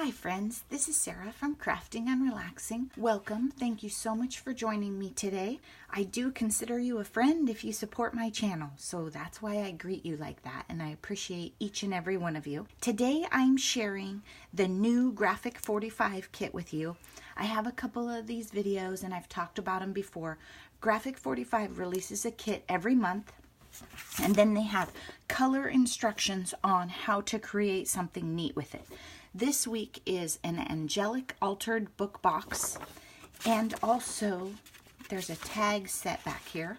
Hi friends, this is Sarah from Crafting and Relaxing. Welcome. Thank you so much for joining me today. I do consider you a friend if you support my channel, so that's why I greet you like that, and I appreciate each and every one of you. Today I'm sharing the new Graphic45 kit with you. I have a couple of these videos and I've talked about them before. Graphic45 releases a kit every month, and then they have color instructions on how to create something neat with it. This week is an angelic altered book box, and also there's a tag set back here,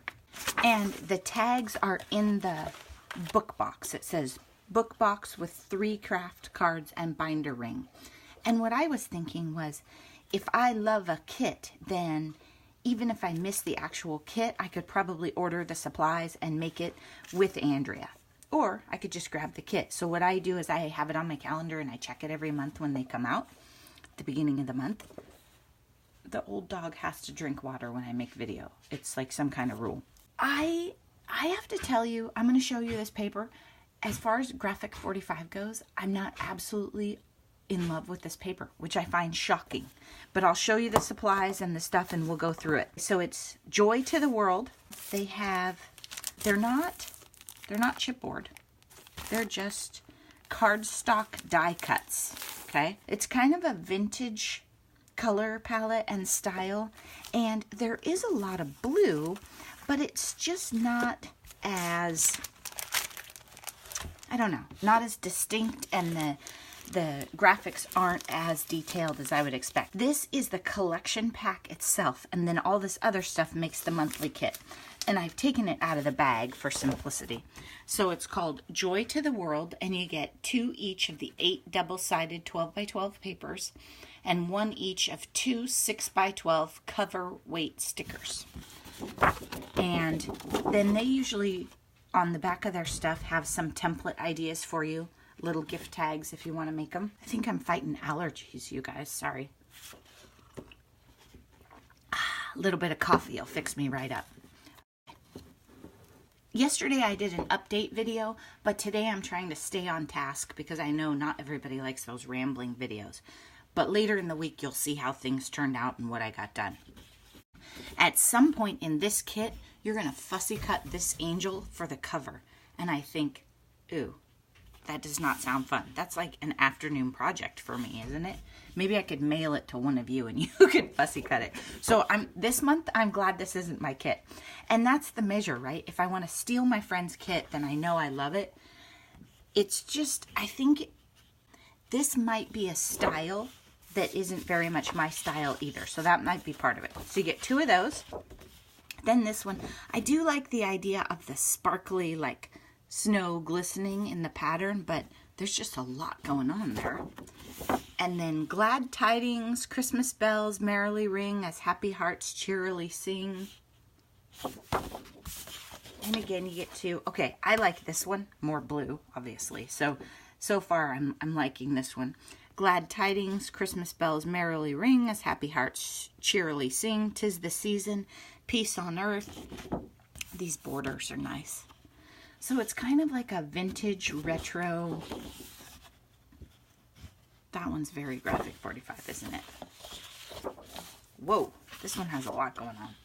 and the tags are in the book box. It says book box with 3 craft cards and binder ring. And what I was thinking was, if I love a kit, then even if I miss the actual kit, I could probably order the supplies and make it with Andrea. Or I could just grab the kit. So what I do is I have it on my calendar and I check it every month when they come out, at the beginning of the month. The old dog has to drink water when I make video. It's like some kind of rule. I have to tell you, I'm going to show you this paper. As far as Graphic45 goes, I'm not absolutely in love with this paper, which I find shocking. But I'll show you the supplies and the stuff and we'll go through it. So it's Joy to the World. They're not chipboard. They're just cardstock die cuts, okay? It's kind of a vintage color palette and style, and there is a lot of blue, but it's just not as, I don't know, not as distinct, and the graphics aren't as detailed as I would expect. This is the collection pack itself, and then all this other stuff makes the monthly kit. And I've taken it out of the bag for simplicity. So it's called Joy to the World, and you get 2 each of the 8 double-sided 12x12 papers, and 1 each of 2 6x12 cover weight stickers. And then they usually, on the back of their stuff, have some template ideas for you, little gift tags if you want to make them. I think I'm fighting allergies, you guys, sorry. A little bit of coffee will fix me right up. Yesterday I did an update video, but today I'm trying to stay on task because I know not everybody likes those rambling videos. But later in the week you'll see how things turned out and what I got done. At some point in this kit, you're going to fussy cut this angel for the cover. And I think, ooh, that does not sound fun. That's like an afternoon project for me, isn't it? Maybe I could mail it to one of you and you could fussy cut it. So this month, I'm glad this isn't my kit. And that's the measure, right? If I want to steal my friend's kit, then I know I love it. It's just, I think this might be a style that isn't very much my style either. So that might be part of it. So you get 2 of those. Then this one, I do like the idea of the sparkly, like, snow glistening in the pattern, but there's just a lot going on there. And then Glad Tidings, Christmas bells merrily ring as happy hearts cheerily sing. And again, you get 2. Okay, I like this one more blue, obviously. So far I'm liking this one. Glad tidings, Christmas bells merrily ring as happy hearts cheerily sing. 'Tis the season, peace on earth. These borders are nice. So it's kind of like a vintage retro. That one's very Graphic45, isn't it? Whoa, this one has a lot going on.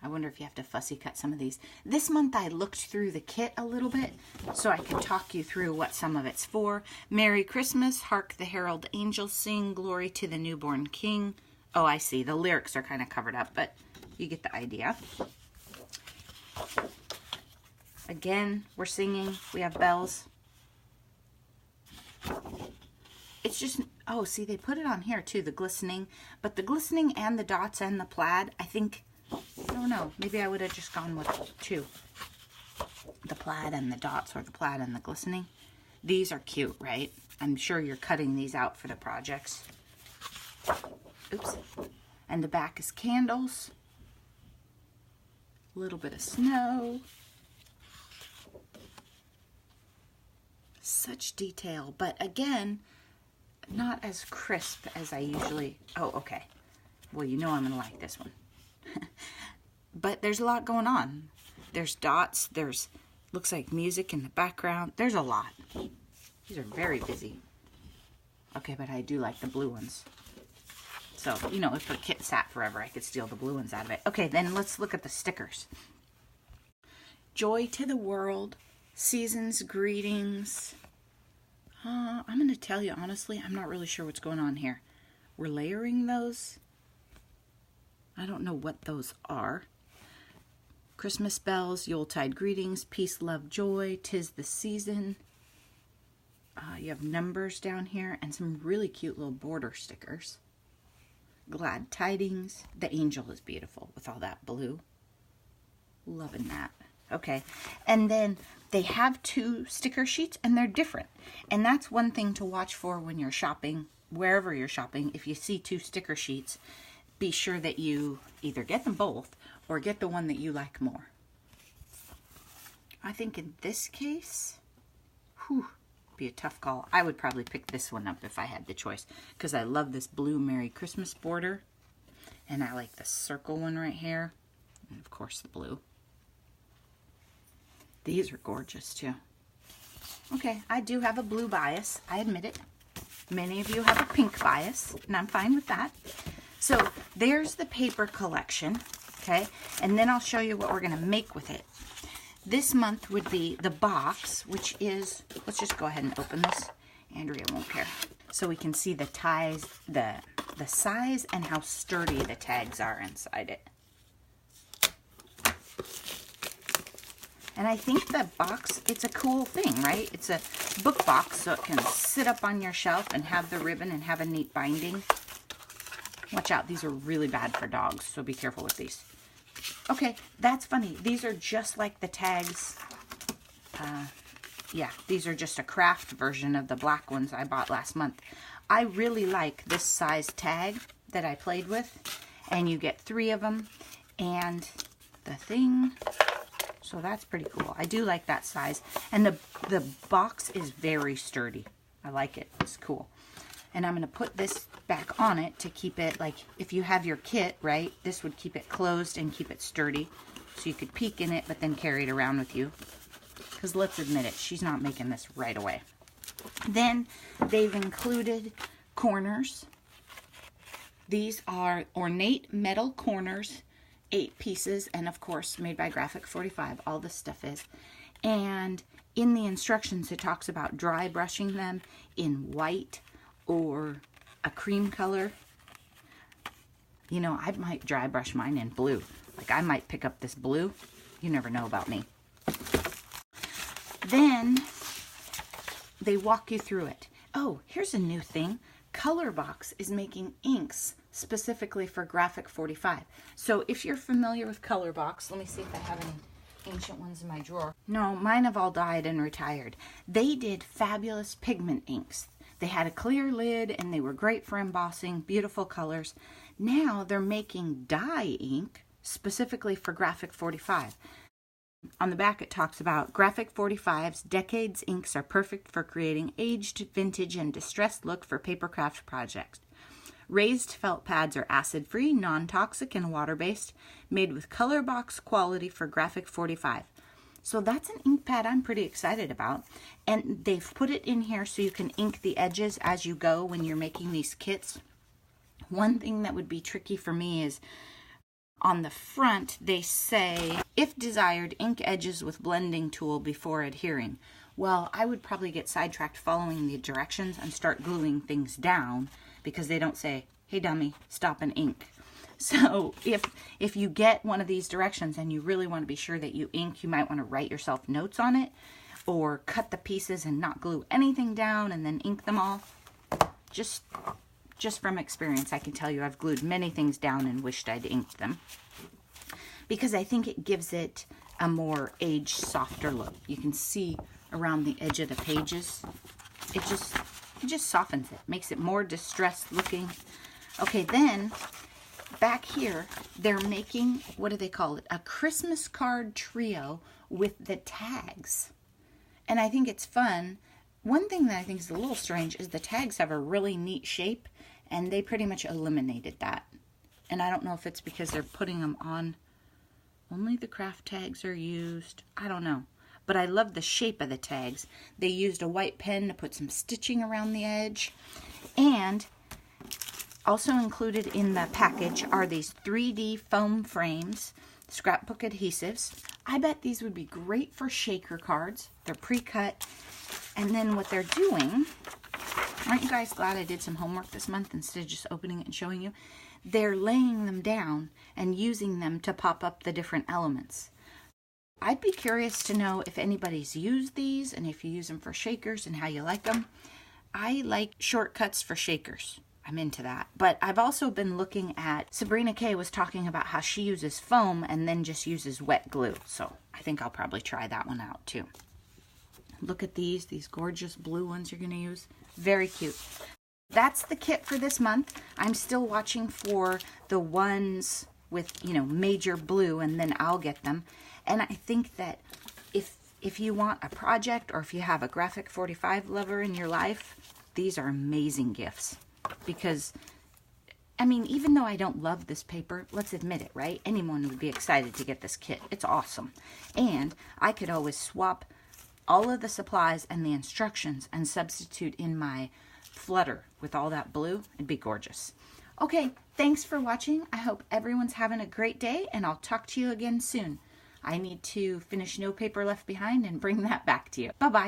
I wonder if you have to fussy cut some of these. This month I looked through the kit a little bit so I could talk you through what some of it's for. Merry Christmas, hark the herald angels sing, glory to the newborn king. Oh, I see. The lyrics are kind of covered up, but you get the idea. Again, we're singing. We have bells. It's just, oh, see, they put it on here too, the glistening. But the glistening and the dots and the plaid, I think, I don't know. Maybe I would have just gone with 2. The plaid and the dots, or the plaid and the glistening. These are cute, right? I'm sure you're cutting these out for the projects. Oops. And the back is candles. A little bit of snow. Such detail, but again, not as crisp as I usually. Oh, okay. Well, you know I'm gonna like this one. But there's a lot going on. There's dots, there's, looks like music in the background. There's a lot. These are very busy. Okay, but I do like the blue ones. So, you know, if the kit sat forever, I could steal the blue ones out of it. Okay, then let's look at the stickers. Joy to the world, season's greetings. I'm going to tell you, honestly, I'm not really sure what's going on here. We're layering those. I don't know what those are. Christmas bells, Yuletide greetings, peace, love, joy, 'tis the season. You have numbers down here and some really cute little border stickers. Glad tidings. The angel is beautiful with all that blue. Loving that. Okay, and then they have 2 sticker sheets and they're different. And that's one thing to watch for when you're shopping, wherever you're shopping. If you see 2 sticker sheets, be sure that you either get them both or get the one that you like more. I think in this case, be a tough call. I would probably pick this one up if I had the choice because I love this blue Merry Christmas border. And I like the circle one right here. And of course the blue. These are gorgeous too. Okay, I do have a blue bias. I admit it. Many of you have a pink bias, and I'm fine with that. So there's the paper collection, okay? And then I'll show you what we're going to make with it. This month would be the box, which is, let's just go ahead and open this. Andrea won't care. So we can see the ties, the size and how sturdy the tags are inside it. And I think the box, it's a cool thing, right? It's a book box, so it can sit up on your shelf and have the ribbon and have a neat binding. Watch out, these are really bad for dogs, so be careful with these. Okay, that's funny. These are just like the tags. Yeah, these are just a craft version of the black ones I bought last month. I really like this size tag that I played with, and you get 3 of them, and the thing... So that's pretty cool. I do like that size. And the box is very sturdy. I like it. It's cool. And I'm going to put this back on it to keep it, like, if you have your kit, right, this would keep it closed and keep it sturdy. So you could peek in it, but then carry it around with you. Because let's admit it, she's not making this right away. Then they've included corners. These are ornate metal corners. 8 pieces, and of course made by Graphic45, all this stuff is. And in the instructions it talks about dry brushing them in white or a cream color. You know, I might dry brush mine in blue. Like, I might pick up this blue. You never know about me. Then they walk you through it. Oh, here's a new thing. Colorbox is making inks specifically for Graphic45. So if you're familiar with Colorbox, let me see if I have any ancient ones in my drawer. No, mine have all died and retired. They did fabulous pigment inks. They had a clear lid and they were great for embossing, beautiful colors. Now they're making dye ink specifically for Graphic45. On the back it talks about Graphic45's Decades inks are perfect for creating aged, vintage, and distressed look for papercraft projects. Raised felt pads are acid-free, non-toxic, and water-based, made with Colorbox quality for Graphic45. So that's an ink pad I'm pretty excited about. And they've put it in here so you can ink the edges as you go when you're making these kits. One thing that would be tricky for me is on the front they say, if desired, ink edges with blending tool before adhering. Well, I would probably get sidetracked following the directions and start gluing things down because they don't say, hey dummy, stop and ink. So if you get one of these directions and you really want to be sure that you ink, you might want to write yourself notes on it or cut the pieces and not glue anything down and then ink them all. Just from experience, I can tell you I've glued many things down and wished I'd inked them because I think it gives it a more aged, softer look. You can see around the edge of the pages. It just softens it, makes it more distressed looking. Okay, then back here, they're making, what do they call it? A Christmas card trio with the tags. And I think it's fun. One thing that I think is a little strange is the tags have a really neat shape, and they pretty much eliminated that. And I don't know if it's because they're putting them on, only the craft tags are used. I don't know. But I love the shape of the tags. They used a white pen to put some stitching around the edge. And also included in the package are these 3D foam frames, scrapbook adhesives. I bet these would be great for shaker cards. They're pre-cut. And then what they're doing, aren't you guys glad I did some homework this month instead of just opening it and showing you? They're laying them down and using them to pop up the different elements. I'd be curious to know if anybody's used these and if you use them for shakers and how you like them. I like shortcuts for shakers. I'm into that. But I've also been looking at, Sabrina Kay was talking about how she uses foam and then just uses wet glue. So I think I'll probably try that one out too. Look at these gorgeous blue ones you're going to use. Very cute. That's the kit for this month. I'm still watching for the ones with, major blue, and then I'll get them. And I think that if you want a project or if you have a Graphic45 lover in your life, these are amazing gifts. Because, even though I don't love this paper, let's admit it, right? Anyone would be excited to get this kit. It's awesome. And I could always swap all of the supplies and the instructions and substitute in my flutter with all that blue. It'd be gorgeous. Okay, thanks for watching. I hope everyone's having a great day, and I'll talk to you again soon. I need to finish No Paper Left Behind and bring that back to you. Bye-bye.